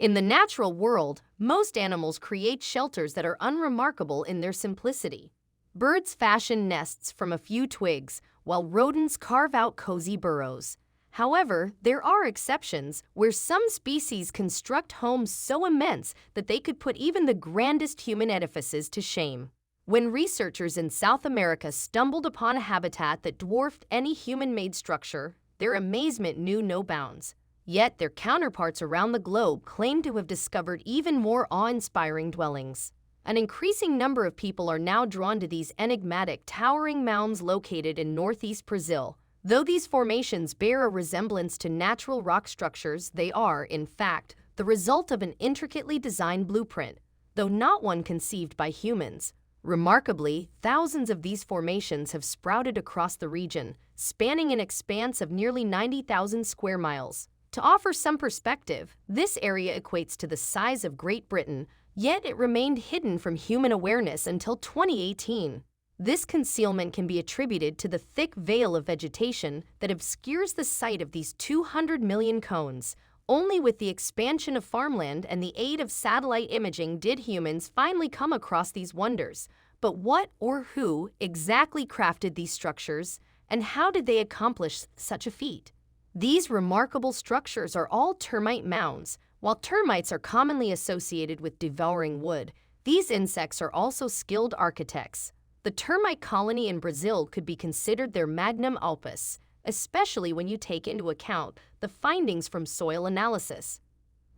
In the natural world, most animals create shelters that are unremarkable in their simplicity. Birds fashion nests from a few twigs, while rodents carve out cozy burrows. However, there are exceptions where some species construct homes so immense that they could put even the grandest human edifices to shame. When researchers in South America stumbled upon a habitat that dwarfed any human-made structure, their amazement knew no bounds. Yet their counterparts around the globe claim to have discovered even more awe-inspiring dwellings. An increasing number of people are now drawn to these enigmatic, towering mounds located in northeast Brazil. Though these formations bear a resemblance to natural rock structures, they are, in fact, the result of an intricately designed blueprint, though not one conceived by humans. Remarkably, thousands of these formations have sprouted across the region, spanning an expanse of nearly 90,000 square miles. To offer some perspective, this area equates to the size of Great Britain, yet it remained hidden from human awareness until 2018. This concealment can be attributed to the thick veil of vegetation that obscures the sight of these 200 million cones. Only with the expansion of farmland and the aid of satellite imaging did humans finally come across these wonders. But what or who exactly crafted these structures, and how did they accomplish such a feat? These remarkable structures are all termite mounds. While termites are commonly associated with devouring wood, these insects are also skilled architects. The termite colony in Brazil could be considered their magnum opus, especially when you take into account the findings from soil analysis.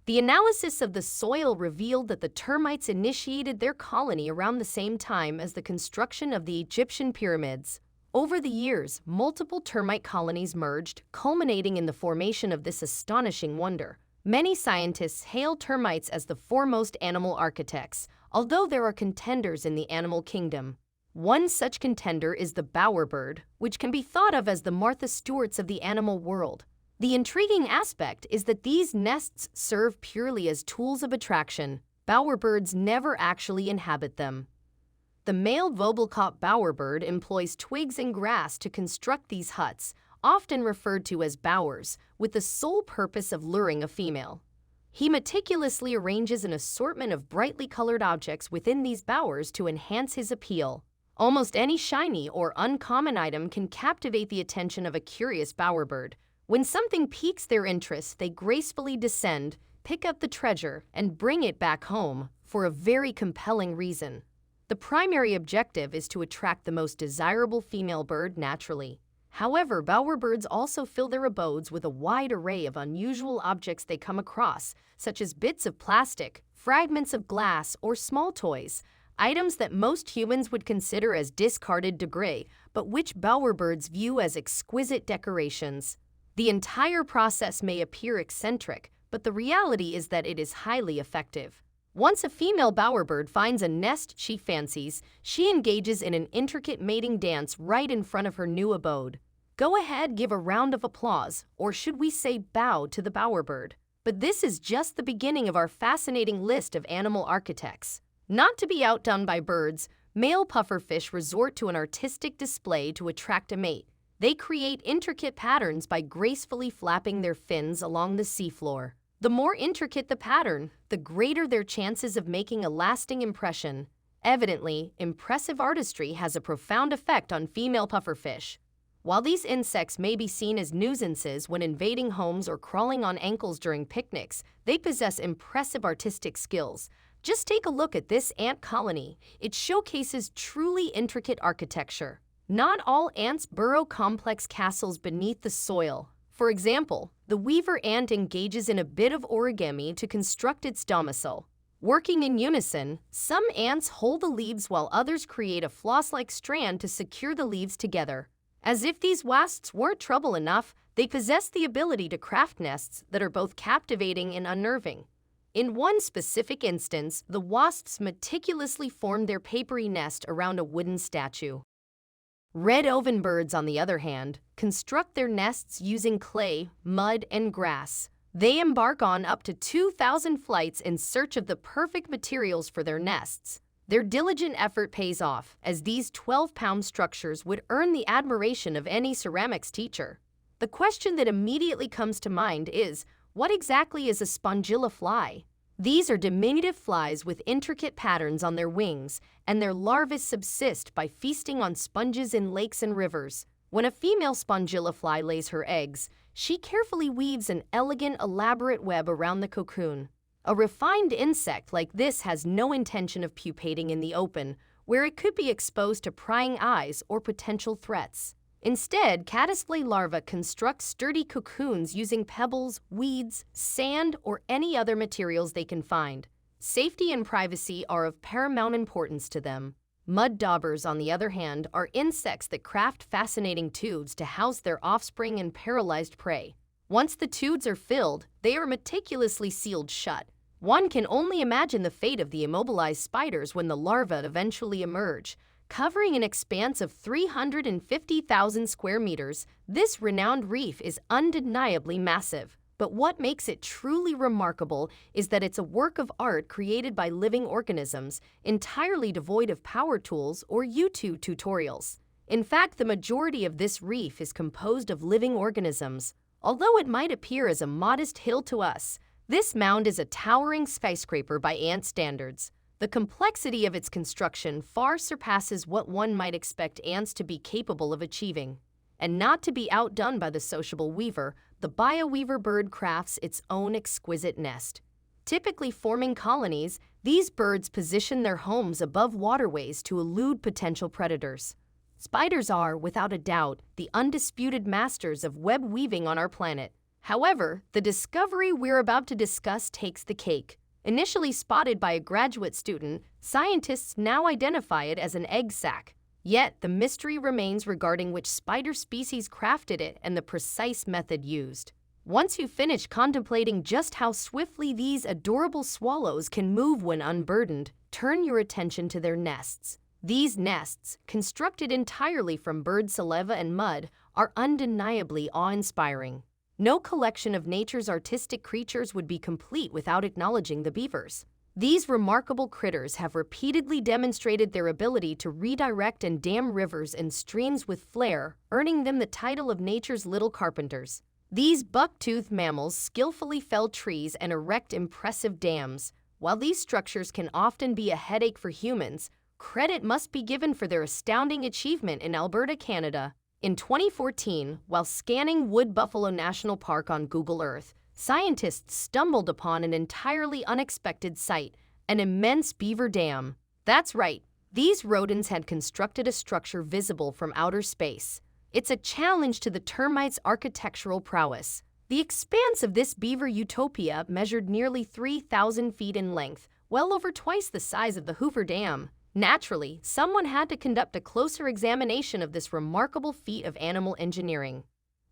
The analysis of the soil revealed that the termites initiated their colony around the same time as the construction of the Egyptian pyramids. Over the years, multiple termite colonies merged, culminating in the formation of this astonishing wonder. Many scientists hail termites as the foremost animal architects, although there are contenders in the animal kingdom. One such contender is the bowerbird, which can be thought of as the Martha Stewarts of the animal world. The intriguing aspect is that these nests serve purely as tools of attraction. Bowerbirds never actually inhabit them. The male Vogelkop bowerbird employs twigs and grass to construct these huts, often referred to as bowers, with the sole purpose of luring a female. He meticulously arranges an assortment of brightly colored objects within these bowers to enhance his appeal. Almost any shiny or uncommon item can captivate the attention of a curious bowerbird. When something piques their interest, they gracefully descend, pick up the treasure, and bring it back home for a very compelling reason. The primary objective is to attract the most desirable female bird naturally. However, bowerbirds also fill their abodes with a wide array of unusual objects they come across, such as bits of plastic, fragments of glass, or small toys, items that most humans would consider as discarded debris, but which bowerbirds view as exquisite decorations. The entire process may appear eccentric, but the reality is that it is highly effective. Once a female bowerbird finds a nest she fancies, she engages in an intricate mating dance right in front of her new abode. Go ahead, give a round of applause, or should we say bow to the bowerbird. But this is just the beginning of our fascinating list of animal architects. Not to be outdone by birds, male pufferfish resort to an artistic display to attract a mate. They create intricate patterns by gracefully flapping their fins along the seafloor. The more intricate the pattern, the greater their chances of making a lasting impression. Evidently, impressive artistry has a profound effect on female pufferfish. While these insects may be seen as nuisances when invading homes or crawling on ankles during picnics, they possess impressive artistic skills. Just take a look at this ant colony. It showcases truly intricate architecture. Not all ants burrow complex castles beneath the soil. For example, the weaver ant engages in a bit of origami to construct its domicile. Working in unison, some ants hold the leaves while others create a floss-like strand to secure the leaves together. As if these wasps weren't trouble enough, they possess the ability to craft nests that are both captivating and unnerving. In one specific instance, the wasps meticulously formed their papery nest around a wooden statue. Red ovenbirds, on the other hand, construct their nests using clay, mud, and grass. They embark on up to 2,000 flights in search of the perfect materials for their nests. Their diligent effort pays off, as these 12-pound structures would earn the admiration of any ceramics teacher. The question that immediately comes to mind is, what exactly is a spongilla fly? These are diminutive flies with intricate patterns on their wings, and their larvae subsist by feasting on sponges in lakes and rivers. When a female spongilla fly lays her eggs, she carefully weaves an elegant, elaborate web around the cocoon. A refined insect like this has no intention of pupating in the open, where it could be exposed to prying eyes or potential threats. Instead, caddisfly larvae construct sturdy cocoons using pebbles, weeds, sand, or any other materials they can find. Safety and privacy are of paramount importance to them. Mud daubers, on the other hand, are insects that craft fascinating tubes to house their offspring and paralyzed prey. Once the tubes are filled, they are meticulously sealed shut. One can only imagine the fate of the immobilized spiders when the larvae eventually emerge. Covering an expanse of 350,000 square meters, this renowned reef is undeniably massive. But what makes it truly remarkable is that it's a work of art created by living organisms, entirely devoid of power tools or YouTube tutorials. In fact, the majority of this reef is composed of living organisms. Although it might appear as a modest hill to us, this mound is a towering skyscraper by ant standards. The complexity of its construction far surpasses what one might expect ants to be capable of achieving. And not to be outdone by the sociable weaver, the bioweaver bird crafts its own exquisite nest. Typically forming colonies, these birds position their homes above waterways to elude potential predators. Spiders are, without a doubt, the undisputed masters of web weaving on our planet. However, the discovery we're about to discuss takes the cake. Initially spotted by a graduate student, scientists now identify it as an egg sac. Yet, the mystery remains regarding which spider species crafted it and the precise method used. Once you finish contemplating just how swiftly these adorable swallows can move when unburdened, turn your attention to their nests. These nests, constructed entirely from bird saliva and mud, are undeniably awe-inspiring. No collection of nature's artistic creatures would be complete without acknowledging the beavers. These remarkable critters have repeatedly demonstrated their ability to redirect and dam rivers and streams with flair, earning them the title of nature's little carpenters. These buck-toothed mammals skillfully fell trees and erect impressive dams. While these structures can often be a headache for humans, credit must be given for their astounding achievement in Alberta, Canada. In 2014, while scanning Wood Buffalo National Park on Google Earth, scientists stumbled upon an entirely unexpected sight, an immense beaver dam. That's right, these rodents had constructed a structure visible from outer space. It's a challenge to the termites' architectural prowess. The expanse of this beaver utopia measured nearly 3,000 feet in length, well over twice the size of the Hoover Dam. Naturally, someone had to conduct a closer examination of this remarkable feat of animal engineering.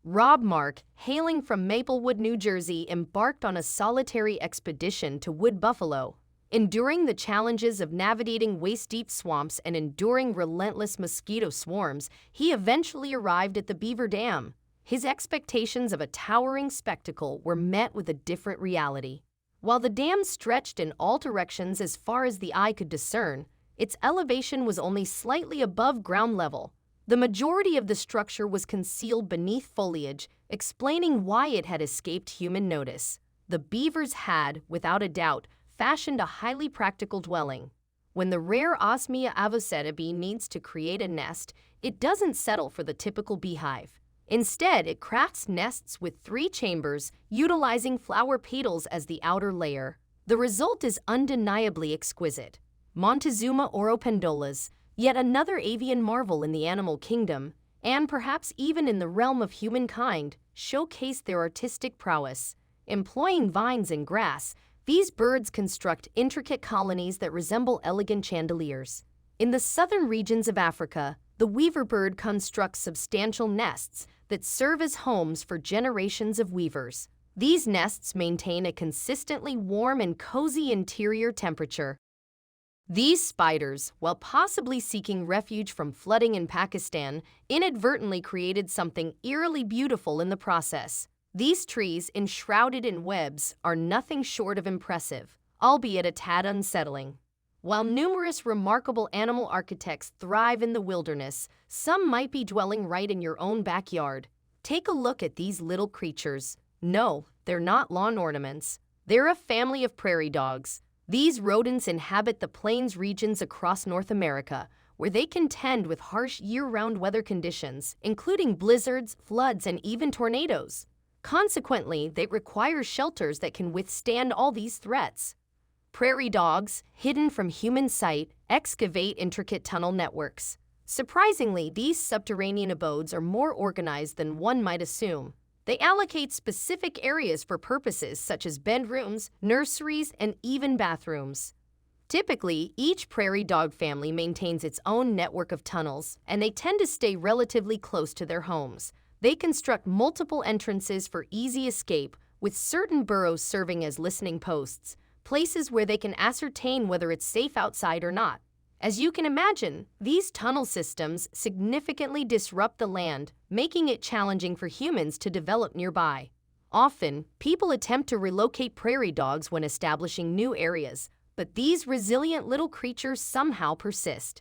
Rob Mark, hailing from Maplewood, New Jersey, embarked on a solitary expedition to Wood Buffalo. Enduring the challenges of navigating waist-deep swamps and enduring relentless mosquito swarms, he eventually arrived at the Beaver Dam. His expectations of a towering spectacle were met with a different reality. While the dam stretched in all directions as far as the eye could discern, its elevation was only slightly above ground level. The majority of the structure was concealed beneath foliage, explaining why it had escaped human notice. The beavers had, without a doubt, fashioned a highly practical dwelling. When the rare Osmia avoceta bee needs to create a nest, it doesn't settle for the typical beehive. Instead, it crafts nests with 3 chambers, utilizing flower petals as the outer layer. The result is undeniably exquisite. Montezuma oropendolas, yet another avian marvel in the animal kingdom, and perhaps even in the realm of humankind, showcase their artistic prowess. Employing vines and grass, these birds construct intricate colonies that resemble elegant chandeliers. In the southern regions of Africa, the weaver bird constructs substantial nests that serve as homes for generations of weavers. These nests maintain a consistently warm and cozy interior temperature. These spiders, while possibly seeking refuge from flooding in Pakistan, inadvertently created something eerily beautiful in the process. These trees, enshrouded in webs, are nothing short of impressive, albeit a tad unsettling. While numerous remarkable animal architects thrive in the wilderness, some might be dwelling right in your own backyard. Take a look at these little creatures. No, they're not lawn ornaments. They're a family of prairie dogs. These rodents inhabit the plains regions across North America, where they contend with harsh year-round weather conditions, including blizzards, floods, and even tornadoes. Consequently, they require shelters that can withstand all these threats. Prairie dogs, hidden from human sight, excavate intricate tunnel networks. Surprisingly, these subterranean abodes are more organized than one might assume. They allocate specific areas for purposes such as bedrooms, nurseries, and even bathrooms. Typically, each prairie dog family maintains its own network of tunnels, and they tend to stay relatively close to their homes. They construct multiple entrances for easy escape, with certain burrows serving as listening posts, places where they can ascertain whether it's safe outside or not. As you can imagine, these tunnel systems significantly disrupt the land, making it challenging for humans to develop nearby. Often, people attempt to relocate prairie dogs when establishing new areas, but these resilient little creatures somehow persist.